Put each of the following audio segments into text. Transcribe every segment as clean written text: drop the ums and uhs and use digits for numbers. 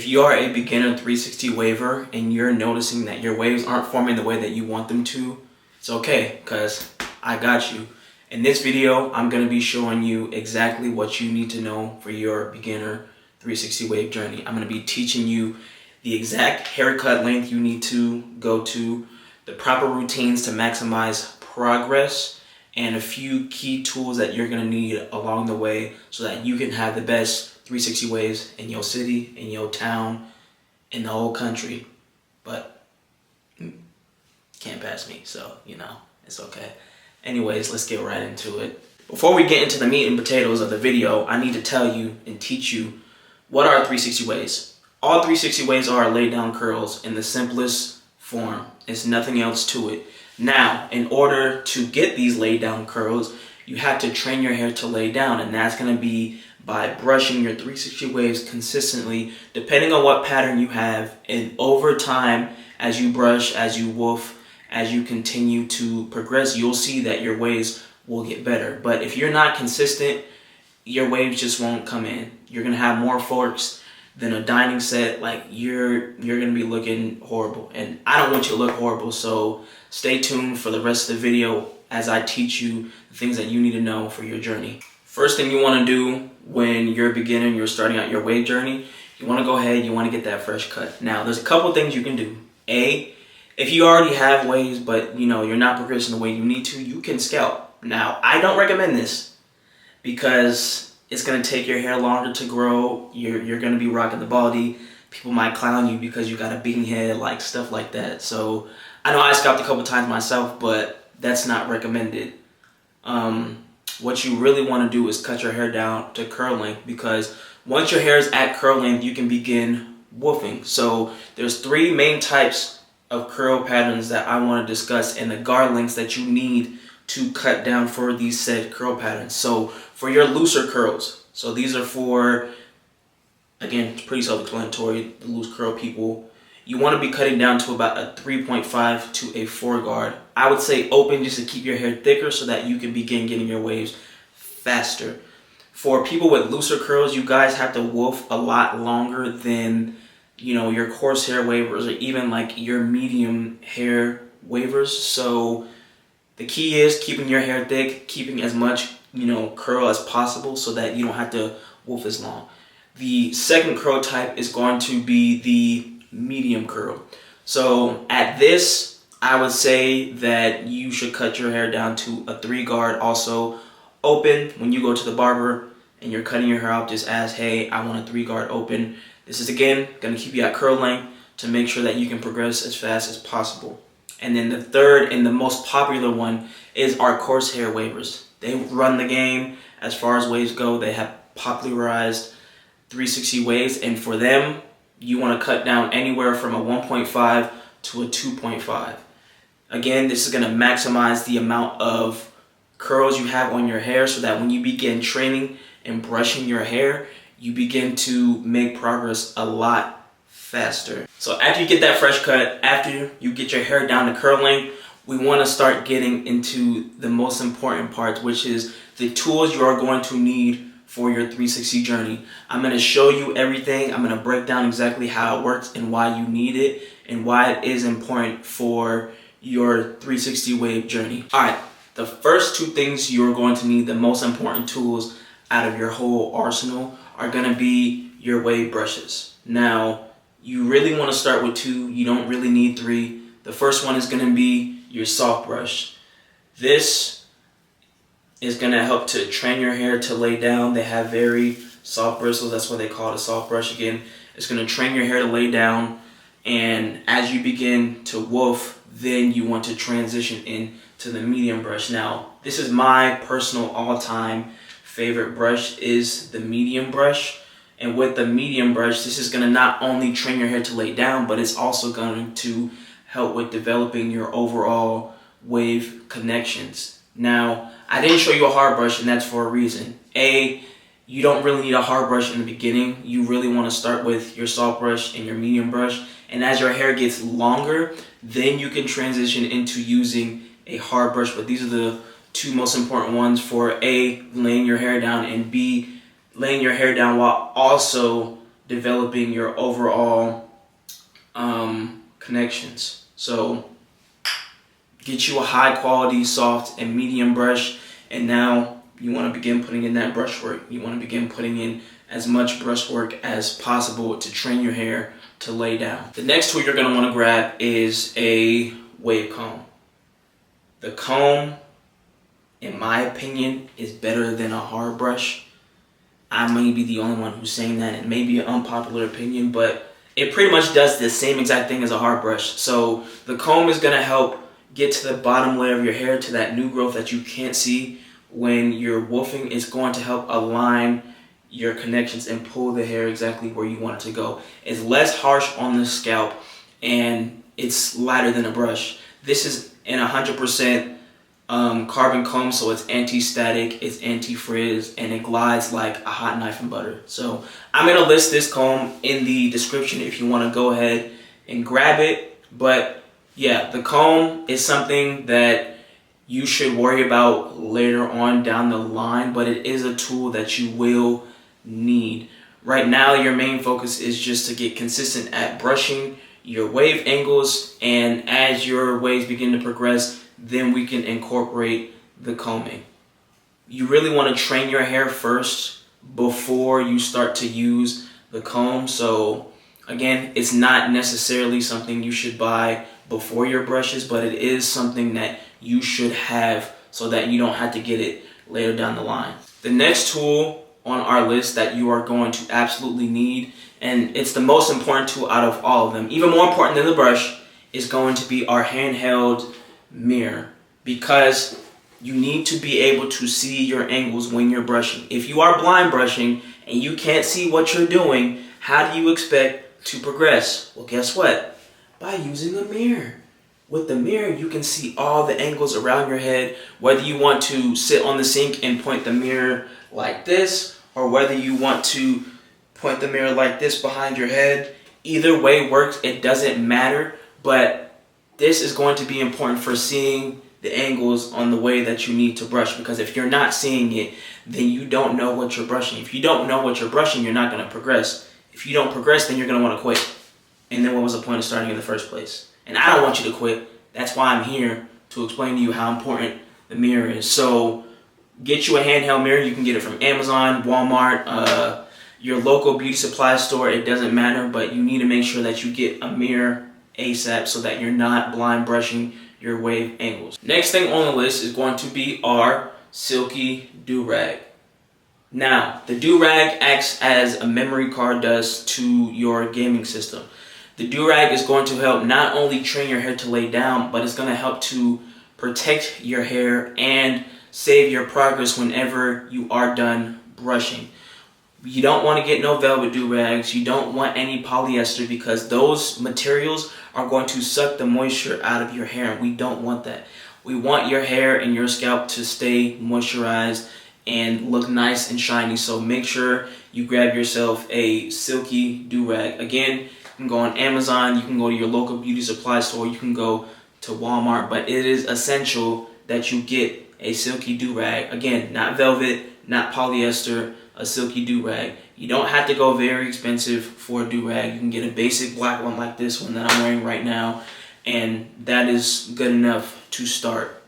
If you are a beginner 360 waver and you're noticing that your waves aren't forming the way that you want them to, it's okay, because I got you. In this video, I'm going to be showing you exactly what you need to know for your beginner 360 wave journey. I'm going to be teaching you the exact haircut length you need to go to, the proper routines to maximize progress, and a few key tools that you're going to need along the way so that you can have the best 360 waves in your city, in your town, in the whole country. But can't pass me, so it's okay. Anyways, let's get right into it. Before we get into the meat and potatoes of the video, I need to tell you and teach you what are 360 waves. All 360 waves are laid down curls in the simplest form. There's nothing else to it. Now, in order to get these laid down curls, you have to train your hair to lay down, and that's going to be by brushing your 360 waves consistently, depending on what pattern you have. And over time, as you brush, as you woof, as you continue to progress, you'll see that your waves will get better. But if you're not consistent, your waves just won't come in. You're going to have more forks than a dining set. Like, you're going to be looking horrible, and I don't want you to look horrible. So stay tuned for the rest of the video as I teach you the things that you need to know for your journey. First thing you want to do when you're a beginner and you're starting out your wave journey, you want to go ahead, you want to get that fresh cut. Now, there's a couple things you can do. A, if you already have waves but you're not progressing the way you need to, you can scalp. Now, I don't recommend this because it's going to take your hair longer to grow. You're going to be rocking the baldy. People might clown you because you got a beanie head, like stuff like that. So I know I scalped a couple times myself, but that's not recommended. What you really want to do is cut your hair down to curl length, because once your hair is at curl length, you can begin woofing. So there's three main types of curl patterns that I want to discuss, and the guard lengths that you need to cut down for these said curl patterns. So for your looser curls, so these are for, again, it's pretty self-explanatory, the loose curl people, you want to be cutting down to about a 3.5 to a 4 guard. I would say open just to keep your hair thicker so that you can begin getting your waves faster. For people with looser curls, you guys have to woof a lot longer than your coarse hair wavers, or even like your medium hair wavers. So the key is keeping your hair thick, keeping as much curl as possible so that you don't have to woof as long. The second curl type is going to be the medium curl. So at this, I would say that you should cut your hair down to a 3 guard. Also open. When you go to the barber and you're cutting your hair out, just ask, hey, I want a 3 guard open. This is, again, going to keep you at curl length to make sure that you can progress as fast as possible. And then the third and the most popular one is our coarse hair wavers. They run the game as far as waves go. They have popularized 360 waves, and for them, you want to cut down anywhere from a 1.5 to a 2.5. Again, this is going to maximize the amount of curls you have on your hair so that when you begin training and brushing your hair, you begin to make progress a lot faster. So after you get that fresh cut, after you get your hair down to curl length, we want to start getting into the most important part, which is the tools you are going to need for your 360 journey. I'm going to show you everything. I'm going to break down exactly how it works and why you need it and why it is important for your 360 wave journey. All right, the first two things you're going to need, the most important tools out of your whole arsenal, are going to be your wave brushes. Now, you really want to start with 2. You don't really need 3. The first one is going to be your soft brush. This is going to help to train your hair to lay down. They have very soft bristles. That's why they call it a soft brush. Again, it's going to train your hair to lay down. And as you begin to woof, then you want to transition into the medium brush. Now, this is my personal all-time favorite brush, is the medium brush. And with the medium brush, this is going to not only train your hair to lay down, but it's also going to help with developing your overall wave connections. Now, I didn't show you a hard brush, and that's for a reason. A, you don't really need a hard brush in the beginning. You really want to start with your soft brush and your medium brush. And as your hair gets longer, then you can transition into using a hard brush. But these are the two most important ones for A, laying your hair down, and B, laying your hair down while also developing your overall connections. So get you a high quality, soft and medium brush, and now you want to begin putting in that brush work. You want to begin putting in as much brush work as possible to train your hair to lay down. The next tool you're going to want to grab is a wave comb. The comb, in my opinion, is better than a hard brush. I may be the only one who's saying that. It may be an unpopular opinion, but it pretty much does the same exact thing as a hard brush. So the comb is going to help get to the bottom layer of your hair, to that new growth that you can't see when you're woofing. It's going to help align your connections and pull the hair exactly where you want it to go. It's less harsh on the scalp and it's lighter than a brush. This is an 100% carbon comb, so it's anti-static, it's anti-frizz, and it glides like a hot knife in butter. So I'm gonna list this comb in the description if you wanna go ahead and grab it. But yeah, the comb is something that you should worry about later on down the line, but it is a tool that you will need. Right now, your main focus is just to get consistent at brushing your wave angles, and as your waves begin to progress, then we can incorporate the combing. You really want to train your hair first before you start to use the comb. So again, it's not necessarily something you should buy before your brushes, but it is something that you should have so that you don't have to get it later down the line. The next tool on our list that you are going to absolutely need, and it's the most important tool out of all of them, even more important than the brush, is going to be our handheld mirror, because you need to be able to see your angles when you're brushing. If you are blind brushing and you can't see what you're doing, how do you expect to progress? Well, guess what? By using a mirror. With the mirror, you can see all the angles around your head, whether you want to sit on the sink and point the mirror like this, or whether you want to point the mirror like this behind your head. Either way works, it doesn't matter, but this is going to be important for seeing the angles on the way that you need to brush, because if you're not seeing it, then you don't know what you're brushing. If you don't know what you're brushing, you're not going to progress. If you don't progress, then you're going to want to quit. And then what was the point of starting in the first place? And I don't want you to quit. That's why I'm here, to explain to you how important the mirror is. So get you a handheld mirror. You can get it from Amazon, Walmart, your local beauty supply store. It doesn't matter, but you need to make sure that you get a mirror ASAP so that you're not blind brushing your wave angles. Next thing on the list is going to be our Silky Durag. Now, the Durag acts as a memory card does to your gaming system. The Durag is going to help not only train your hair to lay down, but it's going to help to protect your hair and save your progress whenever you are done brushing. You don't want to get no velvet durags. You don't want any polyester, because those materials are going to suck the moisture out of your hair, and we don't want that. We want your hair and your scalp to stay moisturized and look nice and shiny. So make sure you grab yourself a Silky Durag. Again, you can go on Amazon, you can go to your local beauty supply store, you can go to Walmart, but it is essential that you get a Silky Durag. Again, not velvet, not polyester, a Silky Durag. You don't have to go very expensive for a durag. You can get a basic black one like this one that I'm wearing right now, and that is good enough to start.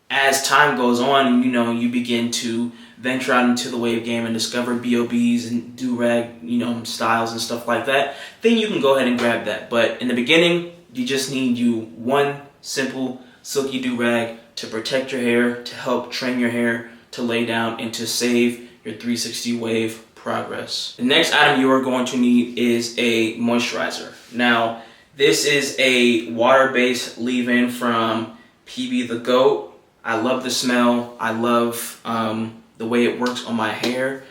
As time goes on, you begin to venture out into the wave game and discover BOBs and durag, styles and stuff like that, then you can go ahead and grab that. But in the beginning, you just need one simple Silky Durag to protect your hair, to help train your hair to lay down, and to save your 360 wave progress. The next item you are going to need is a moisturizer. Now, this is a water-based leave-in from PB the Goat. I love the smell. I love the way it works on my hair.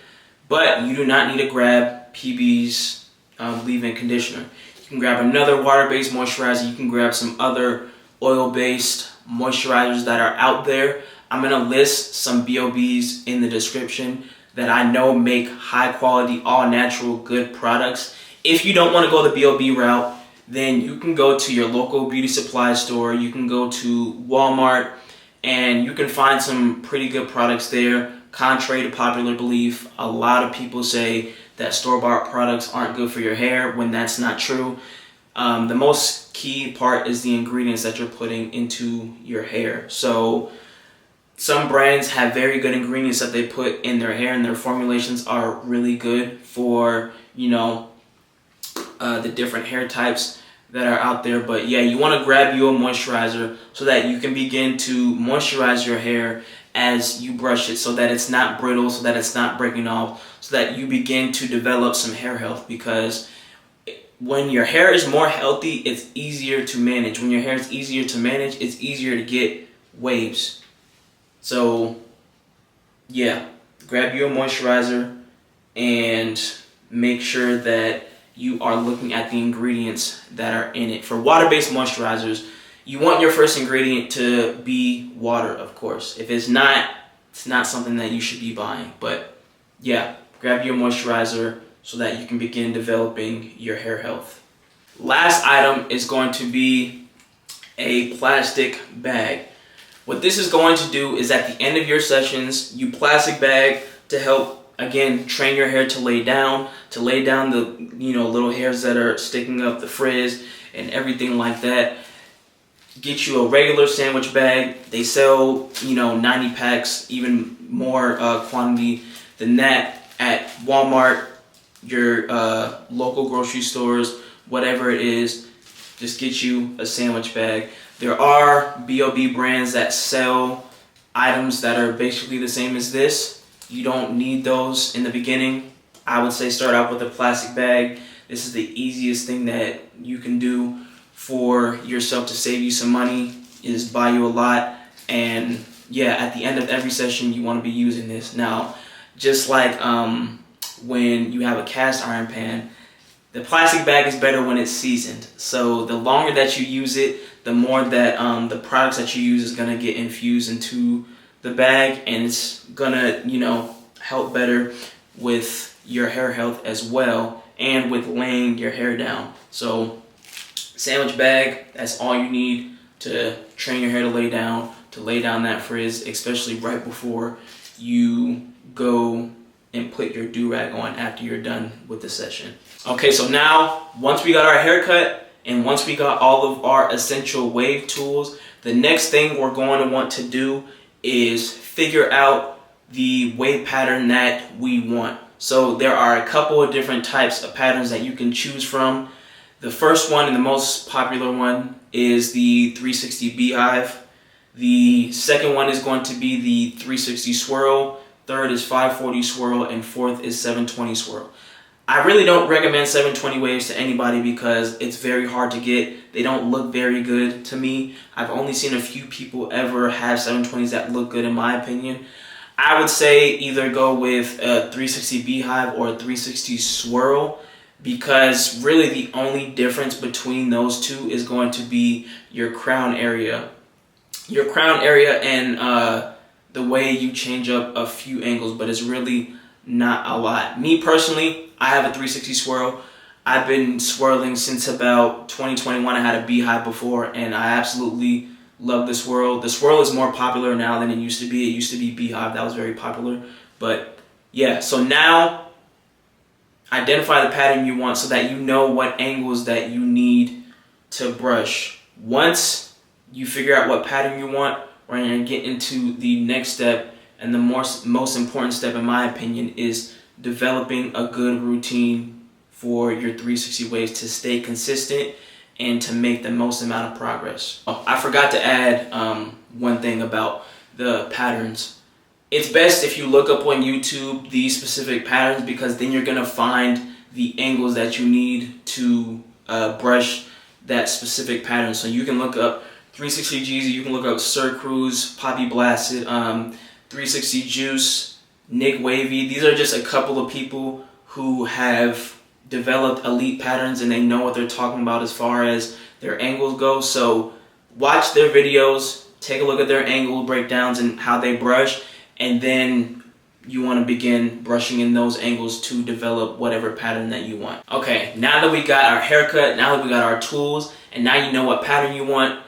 But you do not need to grab PB's leave-in conditioner. You can grab another water-based moisturizer. You can grab some other oil-based moisturizers that are out there. I'm gonna list some BOBs in the description that I know make high quality, all natural, good products. If you don't want to go the BOB route, then you can go to your local beauty supply store. You can go to Walmart, and you can find some pretty good products there. Contrary to popular belief, a lot of people say that store-bought products aren't good for your hair, when that's not true. The most key part is the ingredients that you're putting into your hair. So some brands have very good ingredients that they put in their hair, and their formulations are really good for, you know, the different hair types that are out there. But yeah, you want to grab you a moisturizer so that you can begin to moisturize your hair as you brush it, so that it's not brittle, so that it's not breaking off, so that you begin to develop some hair health. Because when your hair is more healthy, it's easier to manage. When your hair is easier to manage, it's easier to get waves. So yeah, grab you a moisturizer and make sure that you are looking at the ingredients that are in it. For water-based moisturizers, you want your first ingredient to be water, of course. If it's not something that you should be buying. But yeah, grab your moisturizer so that you can begin developing your hair health. Last item is going to be a plastic bag. What this is going to do is, at the end of your sessions, you plastic bag to help, again, train your hair to lay down the, you know, little hairs that are sticking up, the frizz and everything like that. Get you a regular sandwich bag. They sell, you know, 90 packs, even more quantity than that at Walmart, your local grocery stores, whatever it is. Just get you a sandwich bag. There are B.O.B. brands that sell items that are basically the same as this. You don't need those in the beginning. I would say start out with a plastic bag. This is the easiest thing that you can do for yourself to save you some money, is buy you a lot. And yeah, at the end of every session, you want to be using this. Now, just like when you have a cast iron pan, the plastic bag is better when it's seasoned. So the longer that you use it, the more that the products that you use is gonna get infused into the bag, and it's gonna, you know, help better with your hair health as well, and with laying your hair down. So sandwich bag, that's all you need to train your hair to lay down that frizz, especially right before you go and put your do-rag on after you're done with the session. Okay, so now once we got our haircut and once we got all of our essential wave tools, the next thing we're going to want to do is figure out the wave pattern that we want. So there are a couple of different types of patterns that you can choose from. The first one, and the most popular one, is the 360 beehive. The second one is going to be the 360 swirl. Third is 540 swirl, and fourth is 720 swirl. I really don't recommend 720 waves to anybody because it's very hard to get. They don't look very good to me. I've only seen a few people ever have 720s that look good, in my opinion. I would say either go with a 360 beehive or a 360 swirl, because really the only difference between those two is going to be your crown area. Your crown area and the way you change up a few angles, but it's really not a lot. Me personally, I have a 360 swirl. I've been swirling since about 2021. I had a beehive before, and I absolutely love the swirl. The swirl is more popular now than it used to be. It used to be beehive, that was very popular. But yeah, so now identify the pattern you want so that you know what angles that you need to brush. Once you figure out what pattern you want, we're going to get into the next step, and the most important step, in my opinion, is developing a good routine for your 360 waves to stay consistent and to make the most amount of progress. Oh, I forgot to add one thing about the patterns. It's best if you look up on YouTube these specific patterns, because then you're gonna find the angles that you need to brush that specific pattern. So you can look up 360 Jeezy, you can look up Sir Cruz, Poppy Blasted, 360 Juice, Nick Wavy. These are just a couple of people who have developed elite patterns and they know what they're talking about as far as their angles go. So watch their videos, take a look at their angle breakdowns and how they brush, and then you want to begin brushing in those angles to develop whatever pattern that you want. Okay, now that we got our haircut, now that we got our tools, and now you know what pattern you want,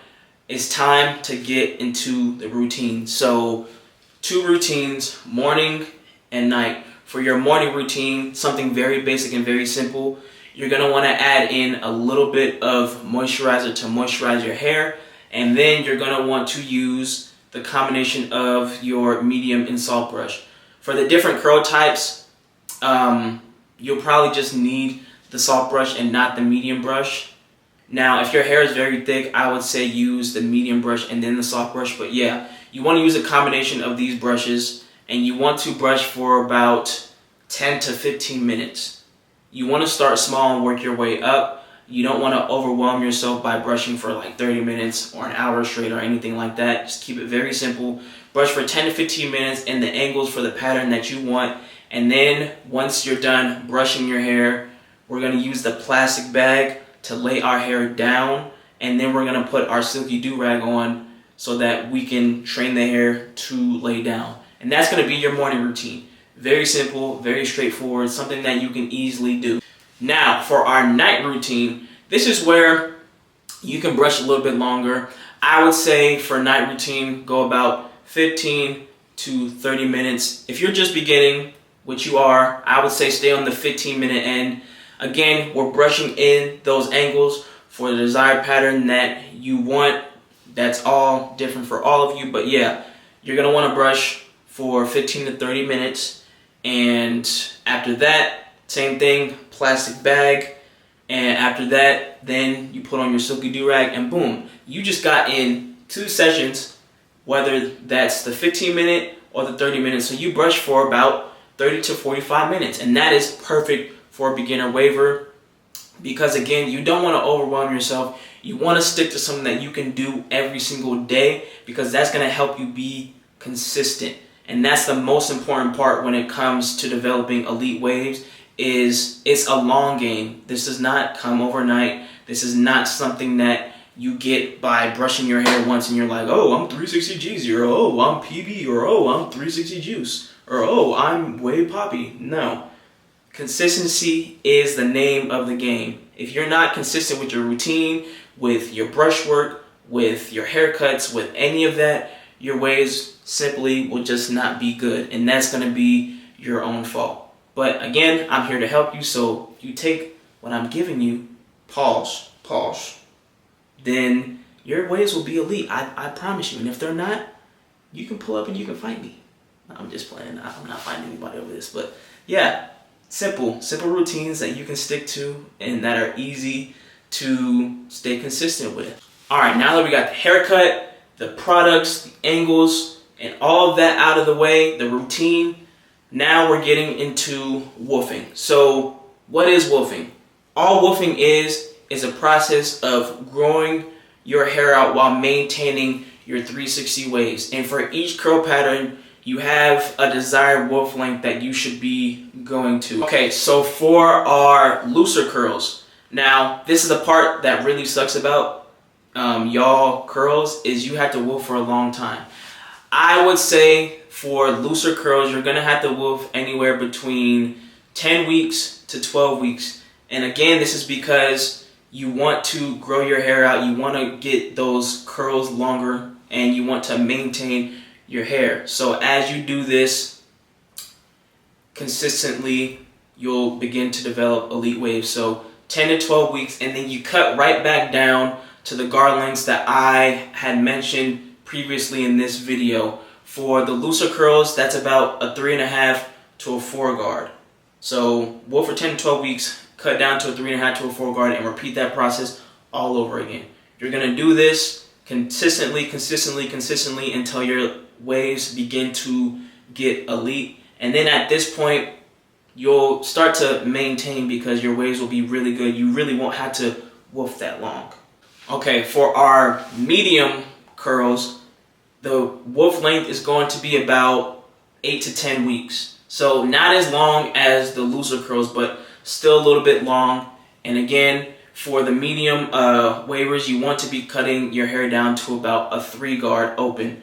it's time to get into the routine. So 2 routines, morning and night. for your morning routine, something very basic and very simple, you're going to want to add in a little bit of moisturizer to moisturize your hair, and then you're going to want to use the combination of your medium and salt brush. For the different curl types, you'll probably just need the salt brush and not the medium brush. Now, if your hair is very thick, I would say use the medium brush and then the soft brush. But yeah, you want to use a combination of these brushes, and you want to brush for about 10 to 15 minutes. You want to start small and work your way up. You don't want to overwhelm yourself by brushing for like 30 minutes or an hour straight or anything like that. Just keep it very simple. Brush for 10 to 15 minutes in the angles for the pattern that you want. And then once you're done brushing your hair, we're going to use the plastic bag to lay our hair down, and then we're going to put our Silky Durag on so that we can train the hair to lay down. And that's going to be your morning routine. Very simple, very straightforward, something that you can easily do. Now, for our night routine, this is where you can brush a little bit longer. I would say for night routine, go about 15 to 30 minutes. If you're just beginning, which you are, I would say stay on the 15-minute end. Again, we're brushing in those angles for the desired pattern that you want. That's all different for all of you. But yeah, you're going to want to brush for 15 to 30 minutes. And after that, same thing, plastic bag. And after that, then you put on your Silky Durag and boom. You just got in 2 sessions, whether that's the 15-minute or the 30 minutes. So you brush for about 30 to 45 minutes. And that is perfect for a beginner waver, because again, you don't want to overwhelm yourself. You want to stick to something that you can do every single day, because that's going to help you be consistent. And that's the most important part when it comes to developing elite waves. Is it's a long game. This does not come overnight. This is not something that you get by brushing your hair once and you're like, oh, I'm 360 G's, or oh, I'm PB, or oh, I'm 360 Juice, or oh, I'm Way Poppy. No. Consistency is the name of the game. If you're not consistent with your routine, with your brush work, with your haircuts, with any of that, your waves simply will just not be good. And that's going to be your own fault. But again, I'm here to help you. So if you take what I'm giving you, pause, then your waves will be elite. I promise you. And if they're not, you can pull up and you can fight me. I'm just playing. I'm not fighting anybody over this. But yeah. Simple routines that you can stick to and that are easy to stay consistent with. All right, now that we got the haircut, the products, the angles, and all of that out of the way, the routine, now we're getting into woofing. So what is woofing? All woofing is a process of growing your hair out while maintaining your 360 waves. And for each curl pattern, you have a desired woof length that you should be going to. Okay, so for our looser curls, now this is the part that really sucks about y'all curls, is you have to woof for a long time. I would say for looser curls, you're gonna have to woof anywhere between 10 weeks to 12 weeks. And again, this is because you want to grow your hair out, you want to get those curls longer, and you want to maintain your hair. So as you do this consistently, you'll begin to develop elite waves. So 10 to 12 weeks, and then you cut right back down to the guard lengths that I had mentioned previously in this video. For the looser curls, that's about a 3.5 to a 4 guard. So woof for 10 to 12 weeks, cut down to a 3.5 to a 4 guard, and repeat that process all over again. You're gonna do this consistently until your waves begin to get elite. And then at this point, you'll start to maintain because your waves will be really good. You really won't have to woof that long. Okay, for our medium curls, the woof length is going to be about 8 to 10 weeks. So not as long as the looser curls, but still a little bit long. And again, for the medium wavers, you want to be cutting your hair down to about a 3 guard open.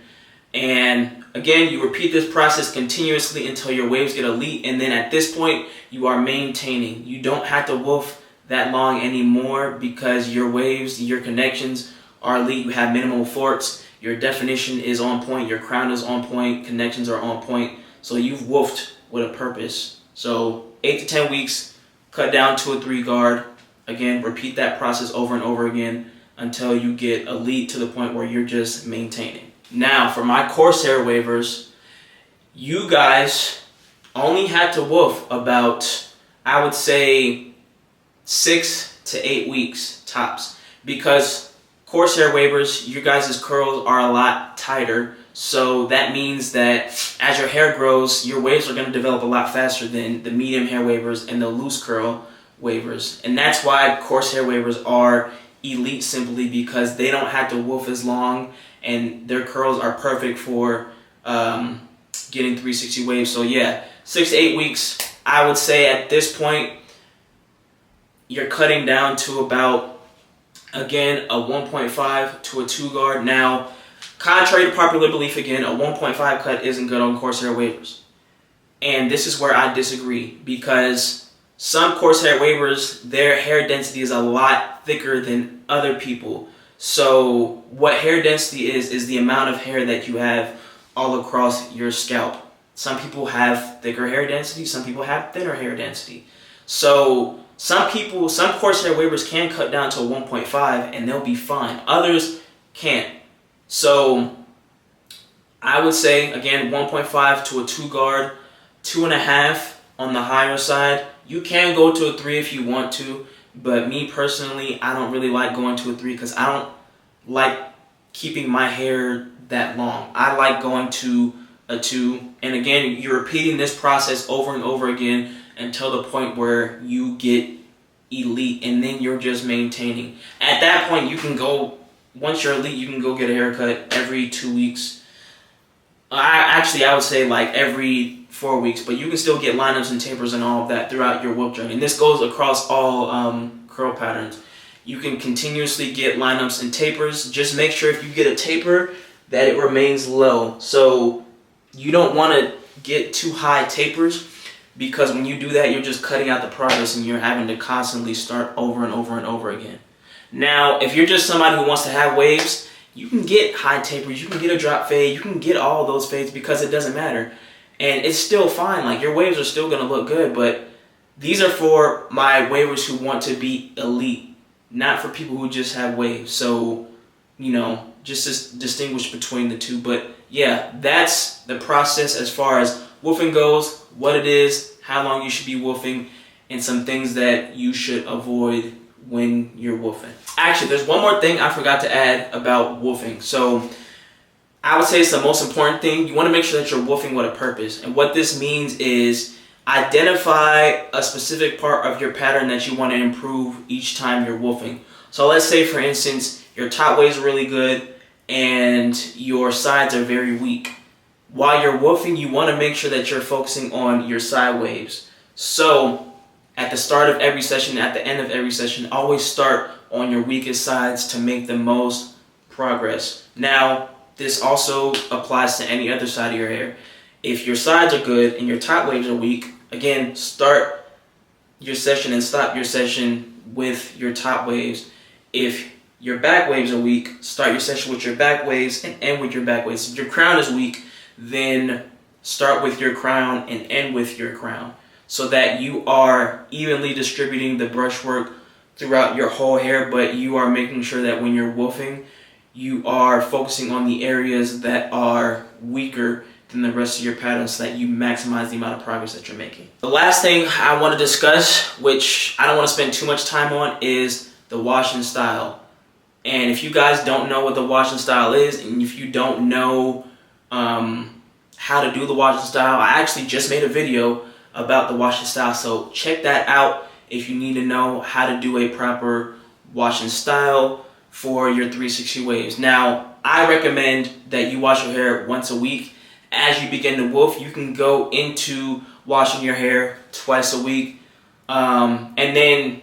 And again, you repeat this process continuously until your waves get elite. And then at this point, you are maintaining. You don't have to woof that long anymore because your waves, your connections are elite. You have minimal forks. Your definition is on point. Your crown is on point. Connections are on point. So you've woofed with a purpose. So 8 to 10 weeks, cut down to a 3 guard. Again, repeat that process over and over again until you get elite to the point where you're just maintaining. Now, for my coarse hair waivers, you guys only had to woof about, I would say, 6 to 8 weeks tops, because coarse hair waivers, your guys' curls are a lot tighter. So that means that as your hair grows, your waves are going to develop a lot faster than the medium hair waivers and the loose curl waivers. And that's why coarse hair waivers are elite, simply because they don't have to woof as long and their curls are perfect for getting 360 waves. So yeah, 6 to 8 weeks. I would say at this point, you're cutting down to about, again, a 1.5 to a 2 guard. Now, contrary to popular belief, again, a 1.5 cut isn't good on coarse hair waivers. And this is where I disagree, because some coarse hair waivers, their hair density is a lot thicker than other people. So what hair density is the amount of hair that you have all across your scalp. Some people have thicker hair density, some people have thinner hair density. So some coarse hair waivers can cut down to a 1.5 and they'll be fine. Others can't. So I would say, again, 1.5 to a 2 guard, 2.5 on the higher side. You can go to a 3 if you want to, but me personally, I don't really like going to a 3 because I don't like keeping my hair that long. I like going to a 2, and again, you're repeating this process over and over again until the point where you get elite, and then you're just maintaining. At that point, you can go, once you're elite, you can go get a haircut every 2 weeks. I would say like every 4 weeks, but you can still get lineups and tapers and all of that throughout your whoop journey. And this goes across all curl patterns. You can continuously get lineups and tapers. Just make sure if you get a taper that it remains low. So you don't want to get too high tapers, because when you do that, you're just cutting out the progress and you're having to constantly start over and over and over again. Now, if you're just somebody who wants to have waves, you can get high tapers, you can get a drop fade, you can get all those fades, because it doesn't matter. And it's still fine. Like, your waves are still going to look good, but these are for my wavers who want to be elite, not for people who just have waves. So, you know, just to distinguish between the two. But yeah, that's the process as far as woofing goes, what it is, how long you should be woofing, and some things that you should avoid when you're woofing. Actually, there's one more thing I forgot to add about woofing. So I would say it's the most important thing. You want to make sure that you're woofing with a purpose. And what this means is identify a specific part of your pattern that you want to improve each time you're woofing. So let's say, for instance, your top waves are really good and your sides are very weak. While you're woofing, you want to make sure that you're focusing on your side waves. So at the start of every session, at the end of every session, always start on your weakest sides to make the most progress. Now, this also applies to any other side of your hair. If your sides are good and your top waves are weak, again, start your session and stop your session with your top waves. If your back waves are weak, start your session with your back waves and end with your back waves. If your crown is weak, then start with your crown and end with your crown, so that you are evenly distributing the brushwork throughout your whole hair, but you are making sure that when you're woofing, you are focusing on the areas that are weaker than the rest of your pattern, so that you maximize the amount of progress that you're making. The last thing I want to discuss, which I don't want to spend too much time on, is the washing style. And if you guys don't know what the washing style is, and if you don't know how to do the washing style, I actually just made a video about the washing style, so check that out if you need to know how to do a proper washing style for your 360 waves. Now, I recommend that you wash your hair once a week. As you begin to woof, you can go into washing your hair twice a week. And then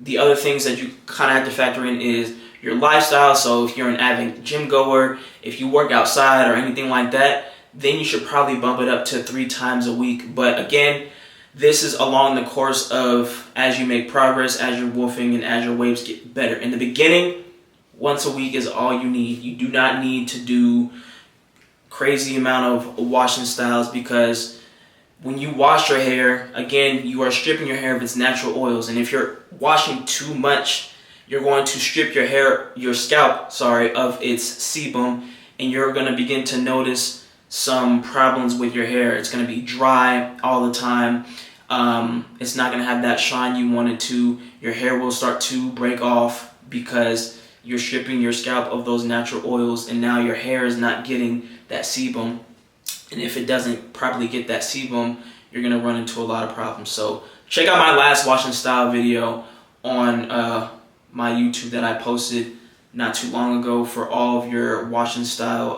the other things that you kind of have to factor in is your lifestyle. So if you're an avid gym goer, if you work outside or anything like that, then you should probably bump it up to 3 times a week. But again, this is along the course of as you make progress, as you're woofing, and as your waves get better. In the beginning, once a week is all you need. You do not need to do crazy amount of washing styles, because when you wash your hair, again, you are stripping your hair of its natural oils. And if you're washing too much, you're going to strip your scalp, of its sebum, and you're going to begin to notice some problems with your hair. It's going to be dry all the time. It's not going to have that shine you want it to. Your hair will start to break off because you're stripping your scalp of those natural oils, and now your hair is not getting that sebum. And if it doesn't properly get that sebum, you're going to run into a lot of problems. So check out my last wash and style video on my YouTube that I posted not too long ago for all of your wash and style,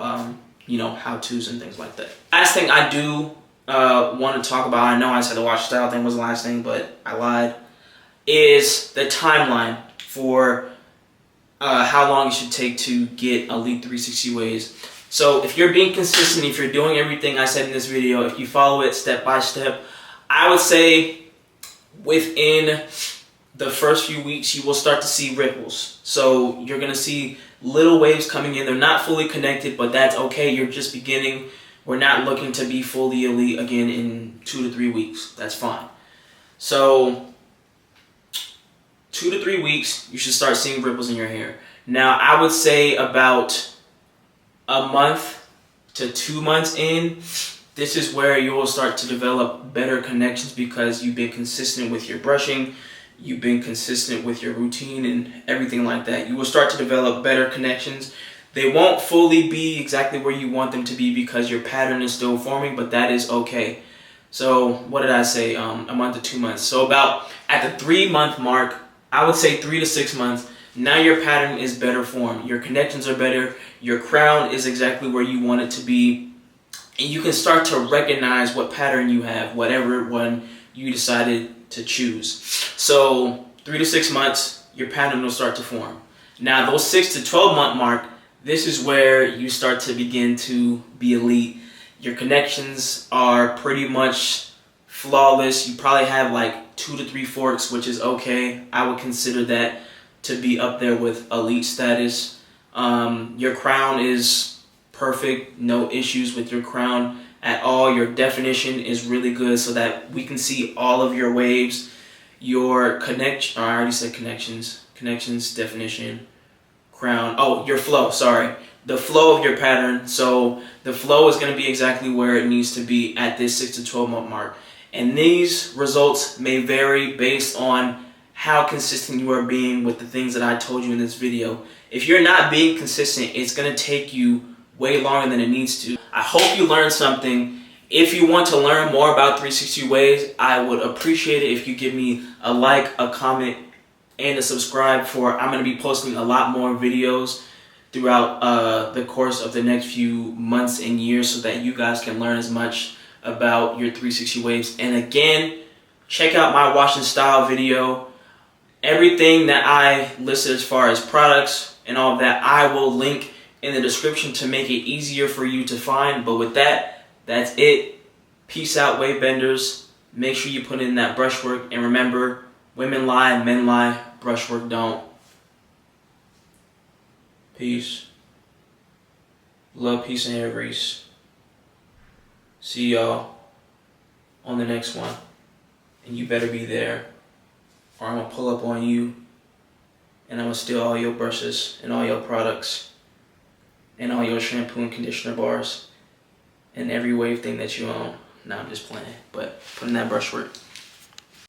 how-tos and things like that. Last thing I do want to talk about, I know I said the wash style thing was the last thing, but I lied, is the timeline for how long it should take to get Elite 360 waves. So if you're being consistent, if you're doing everything I said in this video, if you follow it step by step, I would say within the first few weeks you will start to see ripples. So you're going to see little waves coming in. They're not fully connected, but that's okay. You're just beginning. We're not looking to be fully elite again in 2 to 3 weeks. That's fine. So 2 to 3 weeks, you should start seeing ripples in your hair. Now, I would say about a month to 2 months in, this is where you will start to develop better connections because you've been consistent with your brushing, you've been consistent with your routine and everything like that. You will start to develop better connections. They won't fully be exactly where you want them to be because your pattern is still forming, but that is okay. So what did I say? A month to 2 months. So about at the 3-month mark, I would say 3 to 6 months, now your pattern is better formed. Your connections are better. Your crown is exactly where you want it to be. And you can start to recognize what pattern you have, whatever one you decided to choose. So 3 to 6 months, your pattern will start to form. Now those 6 to 12-month mark, this is where you start to begin to be elite. Your connections are pretty much flawless. You probably have like 2 to 3 forks, which is okay. I would consider that to be up there with elite status. Your crown is perfect, no issues with your crown at all. Your definition is really good so that we can see all of your waves. Your connection, I already said connections, definition, crown. Oh, your flow, sorry. The flow of your pattern. So the flow is going to be exactly where it needs to be at this 6 to 12-month mark. And these results may vary based on how consistent you are being with the things that I told you in this video. If you're not being consistent, it's going to take you way longer than it needs to. I hope you learned something. If you want to learn more about 360 waves, I would appreciate it if you give me a like, a comment, and a subscribe I'm going to be posting a lot more videos throughout the course of the next few months and years so that you guys can learn as much about your 360 waves. And again, check out my wash and style video. Everything that I listed as far as products and all of that, I will link in the description to make it easier for you to find. But with that, that's it. Peace out, wave benders. Make sure you put in that brushwork. And remember, women lie, men lie, brushwork don't. Peace. Love, peace, and hair grease. See y'all on the next one. And you better be there, or I'm going to pull up on you and I'm going to steal all your brushes and all your products and all your shampoo and conditioner bars and every wave thing that you own. Nah, I'm just playing, but put in that brushwork.